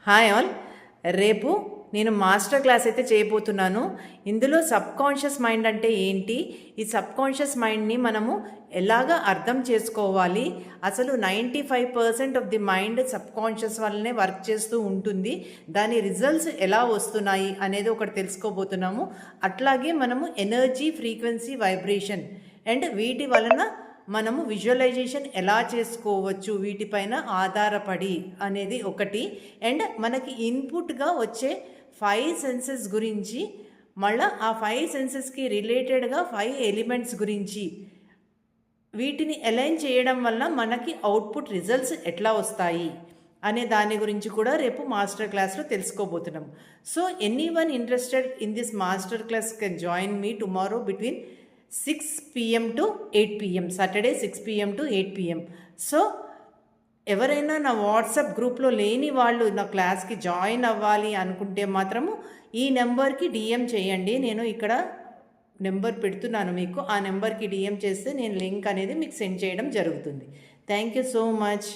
Hi all. రేపు నేను master class అయితే చేయబోతున్నాను. ఇందులో సబ్కాన్షియస్ మైండ్ అంటే ఏంటి, ఈ సబ్కాన్షియస్ మైండ్ని మనము ఎలాగ అర్థం చేసుకోవాలి, అసలు 95% ఆఫ్ ది మైండ్ సబ్కాన్షియస్ వల్లనే వర్క్ చేస్తూ ఉంటుంది, దాని రిజల్ట్స్ ఎలా వస్తున్నాయి అనేది ఒకటి తెలుసుకోబోతున్నాము. అట్లాగే మనము ఎనర్జీ, ఫ్రీక్వెన్సీ, వైబ్రేషన్ అండ్ వీటి వలన మనము విజువలైజేషన్ ఎలా చేసుకోవచ్చు వీటిపైన ఆధారపడి అనేది ఒకటి. అండ్ మనకి ఇన్పుట్గా వచ్చే 5 సెన్సెస్ గురించి, మళ్ళీ ఆ 5 సెన్సెస్కి రిలేటెడ్గా 5 ఎలిమెంట్స్ గురించి, వీటిని అలైన్ చేయడం వల్ల మనకి అవుట్పుట్ రిజల్ట్స్ ఎట్లా వస్తాయి అనే దాని గురించి కూడా రేపు మాస్టర్ క్లాస్లో తెలుసుకోబోతున్నాం. So anyone interested in this master class can join me tomorrow between 6 PM to 8 PM, Saturday 6 PM to 8 PM. So ఎవరైనా నా వాట్సాప్ గ్రూప్లో లేని వాళ్ళు నా క్లాస్కి జాయిన్ అవ్వాలి అనుకుంటే మాత్రము ఈ నెంబర్కి DM చేయండి. నేను ఇక్కడ నెంబర్ పెడుతున్నాను మీకు, ఆ నెంబర్కి DM చేస్తే నేను లింక్ అనేది మీకు సెండ్ చేయడం జరుగుతుంది. Thank you so much.